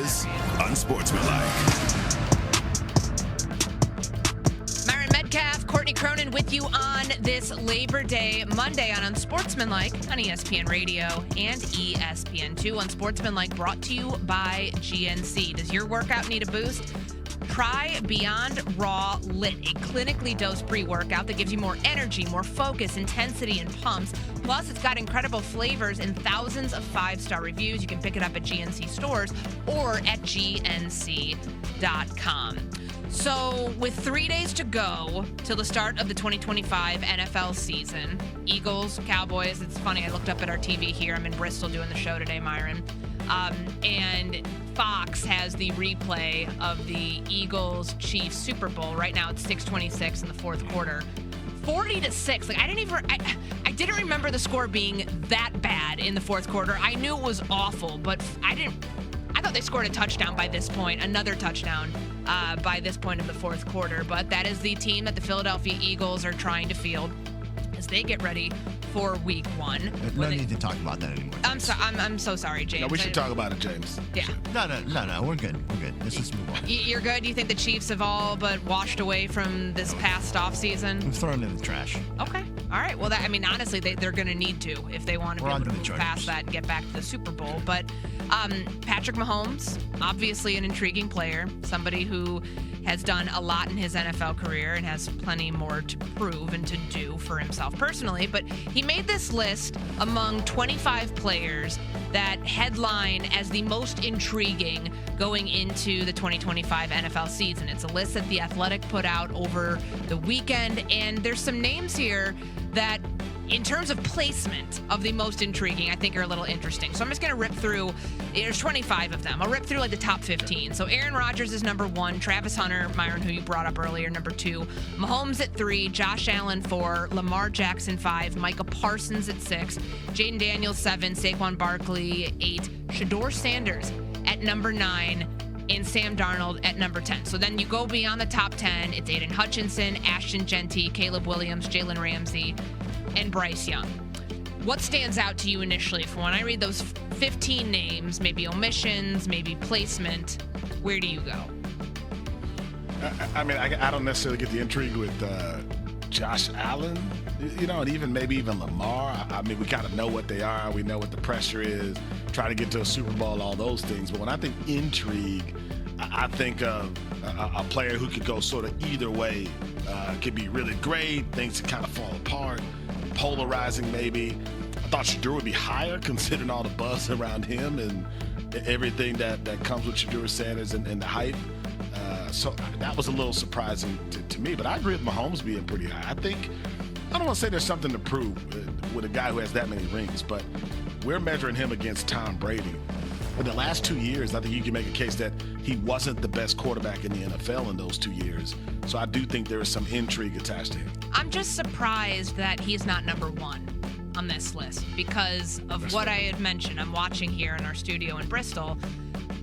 is unsportsmanlike. Courtney Cronin with you on this Labor Day Monday on Unsportsmanlike on ESPN Radio and ESPN2. Unsportsmanlike brought to you by GNC. Does your workout need a boost? Try Beyond Raw Lit, a clinically dosed pre-workout that gives you more energy, more focus, intensity, and pumps. Plus, it's got incredible flavors and thousands of 5-star reviews. You can pick it up at GNC stores or at gnc.com. So, with 3 days to go till the start of the 2025 NFL season, Eagles, Cowboys, it's funny, I looked up at our TV here. I'm in Bristol doing the show today, Myron. And Fox has the replay of the Eagles-Chiefs Super Bowl. Right now it's 6:26 in the fourth quarter. 40-6. Like, I didn't remember the score being that bad in the fourth quarter. I knew it was awful, but I thought they scored a touchdown by this point, another touchdown by this point in the fourth quarter. But that is the team that the Philadelphia Eagles are trying to field as they get ready for week one. No need to talk about that anymore. I'm so sorry, James. No, we should talk about it, James. Yeah. No, we're good. Let's just move on. You're good? You think the Chiefs have all but washed away from this past offseason? I'm throwing them in the trash. Okay. All right. Well, honestly, they're going to need to if they want to be able to move past that and get back to the Super Bowl. But Patrick Mahomes, obviously an intriguing player, somebody who has done a lot in his NFL career and has plenty more to prove and to do for himself personally. But he made this list among 25 players that headline as the most intriguing going into the 2025 NFL season. It's a list that The Athletic put out over the weekend, and there's some names here that, in terms of placement of the most intriguing, I think are a little interesting. So I'm just going to rip through, there's 25 of them. I'll rip through like the top 15. So Aaron Rodgers is number 1, Travis Hunter, Myron, who you brought up earlier, number 2, Mahomes at 3, Josh Allen 4, Lamar Jackson 5, Micah Parsons at 6, Jayden Daniels 7, Saquon Barkley 8, Shedeur Sanders at number 9, and Sam Darnold at number 10. So then you go beyond the top 10. It's Aiden Hutchinson, Ashton Genty, Caleb Williams, Jalen Ramsey, and Bryce Young. What stands out to you initially from when I read those 15 names, maybe omissions, maybe placement? Where do you go? I don't necessarily get the intrigue with Josh Allen, and even Lamar. We kind of know what they are. We know what the pressure is, try to get to a Super Bowl, all those things. But when I think intrigue, I think of a player who could go sort of either way. Could be really great, things that kind of fall apart, polarizing maybe. I thought Shedeur would be higher considering all the buzz around him and everything that comes with Shedeur Sanders and the hype. So that was a little surprising to me, but I agree with Mahomes being pretty high. I don't want to say there's something to prove with a guy who has that many rings, but we're measuring him against Tom Brady. In the last 2 years, I think you can make a case that he wasn't the best quarterback in the NFL in those 2 years. So I do think there is some intrigue attached to him. I'm just surprised that he's not number 1 on this list because of what I had mentioned. I'm watching here in our studio in Bristol.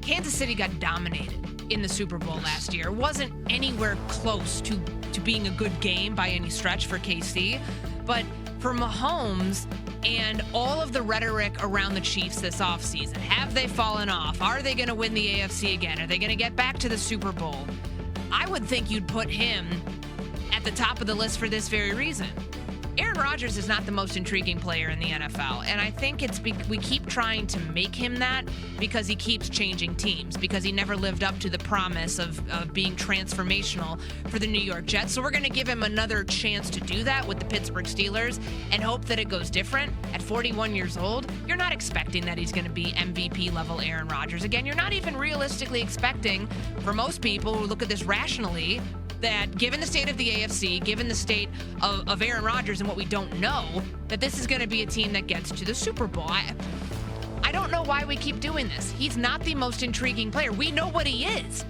Kansas City got dominated in the Super Bowl last year. It wasn't anywhere close to being a good game by any stretch for KC. But for Mahomes and all of the rhetoric around the Chiefs this offseason, have they fallen off? Are they going to win the AFC again? Are they going to get back to the Super Bowl? I would think you'd put him at the top of the list for this very reason. Aaron Rodgers is not the most intriguing player in the NFL, and I think we keep trying to make him that because he keeps changing teams, because he never lived up to the promise of being transformational for the New York Jets. So we're going to give him another chance to do that with the Pittsburgh Steelers and hope that it goes different. At 41 years old, you're not expecting that he's going to be MVP-level Aaron Rodgers again. You're not even realistically expecting, for most people who look at this rationally, that given the state of the AFC, given the state of Aaron Rodgers and what we don't know, that this is going to be a team that gets to the Super Bowl. I don't know why we keep doing this. He's not the most intriguing player. We know what he is.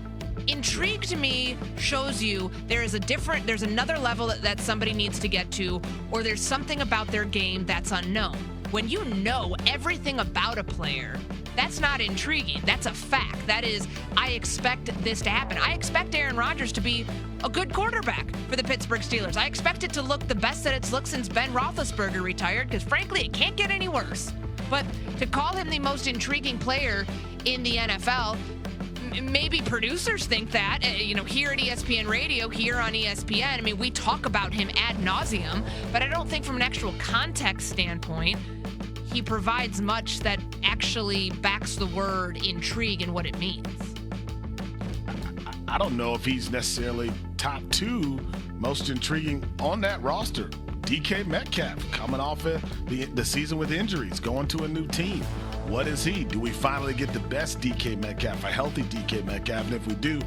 Intrigue to me shows you there's another level that somebody needs to get to, or there's something about their game that's unknown. When you know everything about a player, that's not intriguing. That's a fact. That is, I expect this to happen. I expect Aaron Rodgers to be a good quarterback for the Pittsburgh Steelers. I expect it to look the best that it's looked since Ben Roethlisberger retired, because frankly, it can't get any worse. But to call him the most intriguing player in the NFL, maybe producers think that, here at ESPN Radio, here on ESPN. I mean, we talk about him ad nauseum, but I don't think from an actual context standpoint, he provides much that actually backs the word intrigue and what it means. I don't know if he's necessarily top 2 most intriguing on that roster. DK Metcalf coming off the season with injuries, going to a new team. What is he? Do we finally get the best DK Metcalf, a healthy DK Metcalf? And if we do,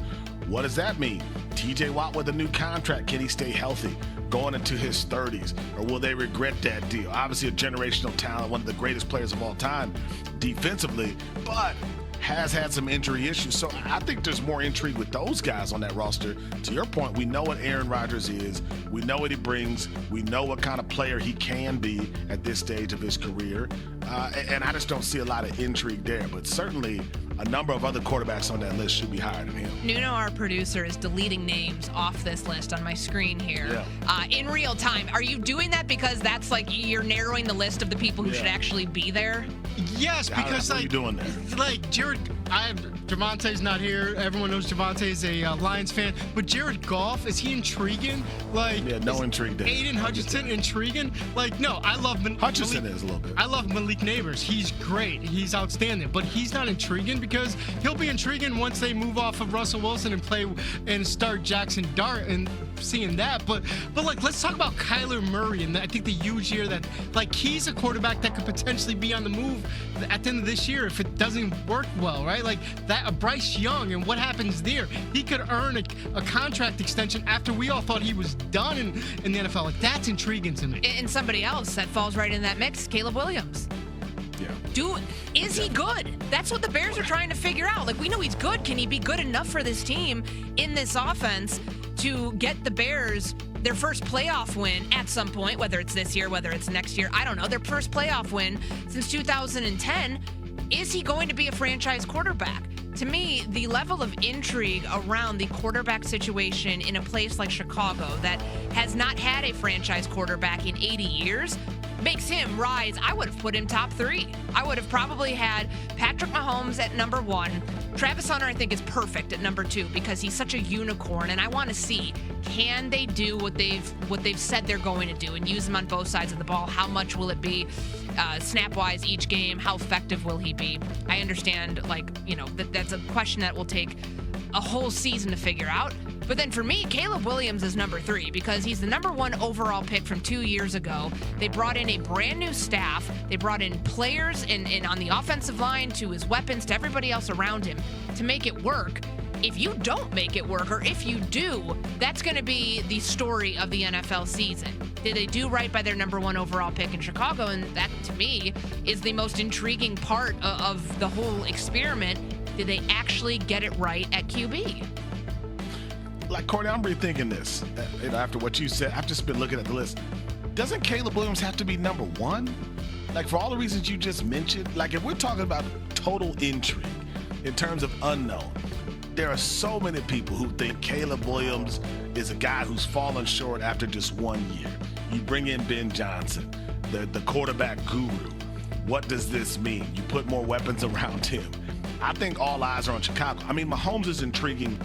what does that mean? TJ Watt with a new contract. Can he stay healthy going into his 30s? Or will they regret that deal? Obviously a generational talent, one of the greatest players of all time defensively, but has had some injury issues. So I think there's more intrigue with those guys on that roster. To your point, we know what Aaron Rodgers is. We know what he brings. We know what kind of player he can be at this stage of his career. And I just don't see a lot of intrigue there. But certainly a number of other quarterbacks on that list should be higher than him. Nuno, our producer, is deleting names off this list on my screen here in real time. Are you doing that because that's like you're narrowing the list of the people who should actually be there? Yes, because what are you doing there? Like Jared, Javonte's not here. Everyone knows Javonte's a Lions fan, but Jared Goff, is he intriguing? Like, no intrigue there. Aiden Hutchinson intriguing? Like, no, I love Hutchinson is a little bit. I love Malik Neighbors. He's great. He's outstanding, but he's not intriguing because he'll be intriguing once they move off of Russell Wilson and play and start Jackson Dart and seeing that. But like, let's talk about Kyler Murray and I think the huge year that like he's a quarterback that could potentially be on the move at the end of this year if it doesn't work well, right? Like that Bryce Young and what happens there. He could earn a contract extension after we all thought he was done in the NFL. Like that's intriguing to me. And somebody else that falls right in that mix, Caleb Williams. Yeah. Is he good? That's what the Bears are trying to figure out. Like, we know he's good. Can he be good enough for this team in this offense to get the Bears their first playoff win at some point, whether it's this year, whether it's next year? I don't know. Their first playoff win since 2010. Is he going to be a franchise quarterback? To me, the level of intrigue around the quarterback situation in a place like Chicago that has not had a franchise quarterback in 80 years makes him rise. I would have put him top 3. I would have probably had Patrick Mahomes at number 1. Travis Hunter, I think, is perfect at number 2 because he's such a unicorn, and I want to see, can they do what they've said they're going to do and use him on both sides of the ball? How much will it be snap-wise each game? How effective will he be? I understand, that's a question that will take a whole season to figure out. But then for me, Caleb Williams is number 3 because he's the number 1 overall pick from 2 years ago. They brought in a brand new staff. They brought in players and on the offensive line, to his weapons, to everybody else around him to make it work. If you don't make it work, or if you do, that's going to be the story of the NFL season. Did they do right by their number 1 overall pick in Chicago? And that, to me, is the most intriguing part of the whole experiment. Did they actually get it right at QB? Like, Courtney, I'm rethinking this. After what you said, I've just been looking at the list. Doesn't Caleb Williams have to be number 1? Like, for all the reasons you just mentioned, like, if we're talking about total intrigue in terms of unknown, there are so many people who think Caleb Williams is a guy who's fallen short after just 1 year. You bring in Ben Johnson, the quarterback guru. What does this mean? You put more weapons around him. I think all eyes are on Chicago. I mean, Mahomes is intriguing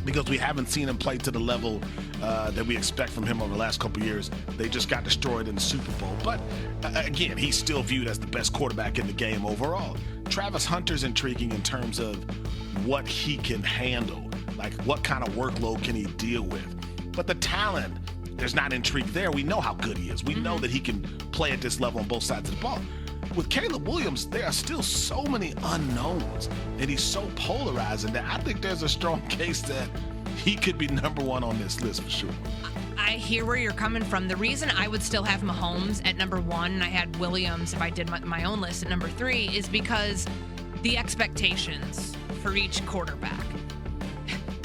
because we haven't seen him play to the level that we expect from him over the last couple of years. They just got destroyed in the Super Bowl. But, again, he's still viewed as the best quarterback in the game overall. Travis Hunter's intriguing in terms of what he can handle. Like, what kind of workload can he deal with? But the talent, there's not intrigue there. We know how good he is. We know that he can play at this level on both sides of the ball. With Caleb Williams, there are still so many unknowns, and he's so polarizing that I think there's a strong case that he could be number 1 on this list for sure. I hear where you're coming from. The reason I would still have Mahomes at number 1 and I had Williams, if I did my own list, at number 3 is because the expectations for each quarterback.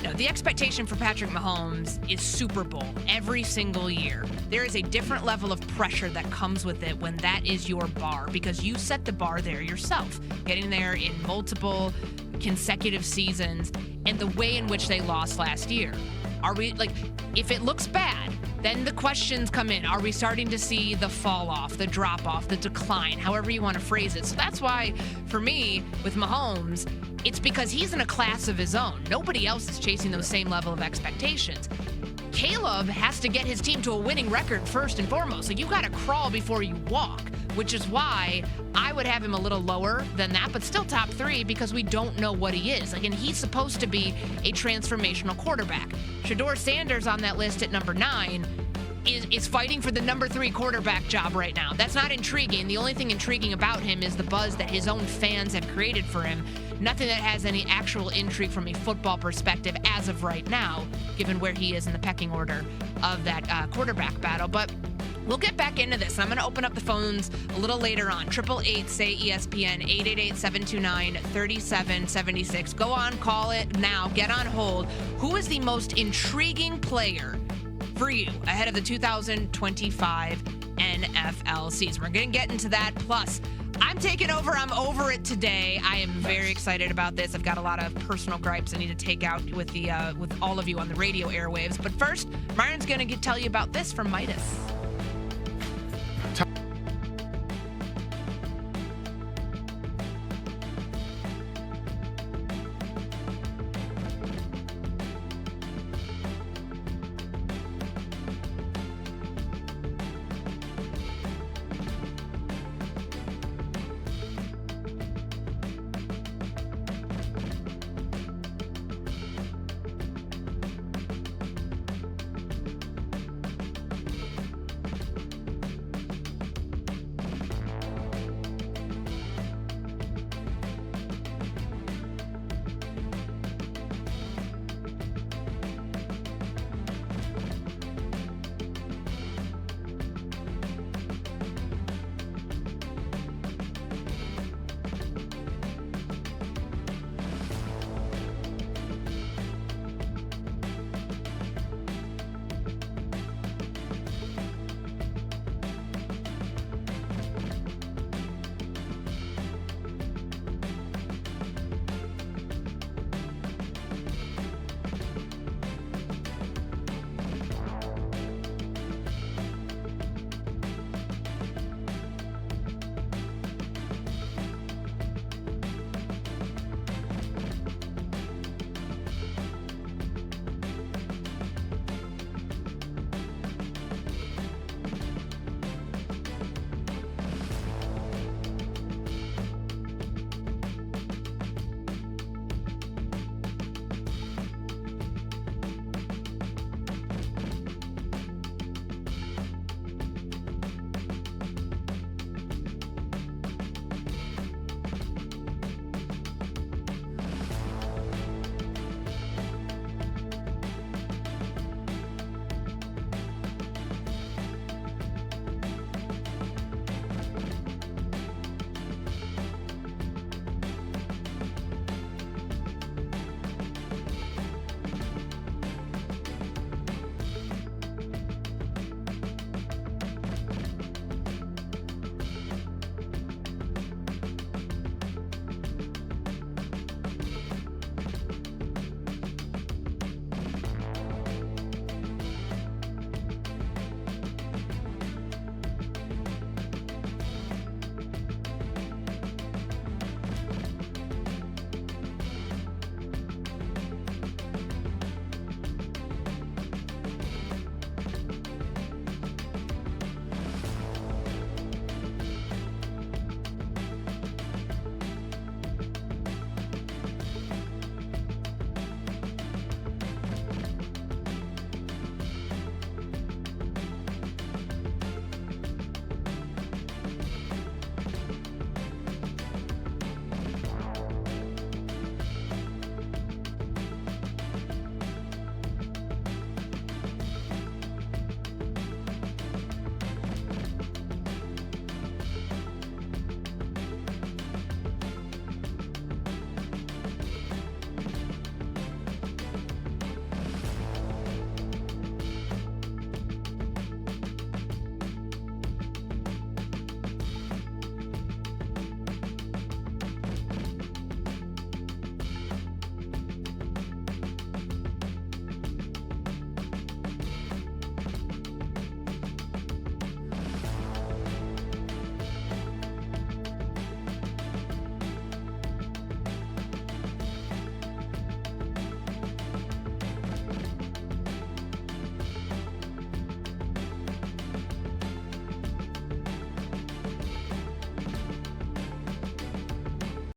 No, the expectation for Patrick Mahomes is Super Bowl every single year. There is a different level of pressure that comes with it when that is your bar because you set the bar there yourself, getting there in multiple consecutive seasons and the way in which they lost last year. Are we, like, if it looks bad, then the questions come in. Are we starting to see the fall off, the drop off, the decline, however you want to phrase it? So that's why, for me, with Mahomes, it's because he's in a class of his own. Nobody else is chasing those same level of expectations. Caleb has to get his team to a winning record first and foremost. Like, you got to crawl before you walk, which is why I would have him a little lower than that, but still top 3 because we don't know what he is. Like, and he's supposed to be a transformational quarterback. Shedeur Sanders on that list at number 9 is fighting for the number 3 quarterback job right now. That's not intriguing. The only thing intriguing about him is the buzz that his own fans have created for him. Nothing that has any actual intrigue from a football perspective as of right now, given where he is in the pecking order of that quarterback battle. But we'll get back into this. I'm going to open up the phones a little later on. 888-SAY-ESPN, 888-729-3776. Go on, call it now. Get on hold. Who is the most intriguing player for you ahead of the 2025 NFL season? We're going to get into that. Plus, I'm taking over. I'm over it today. I am very excited about this. I've got a lot of personal gripes I need to take out with all of you on the radio airwaves. But first, Myron's going to tell you about this from Midas.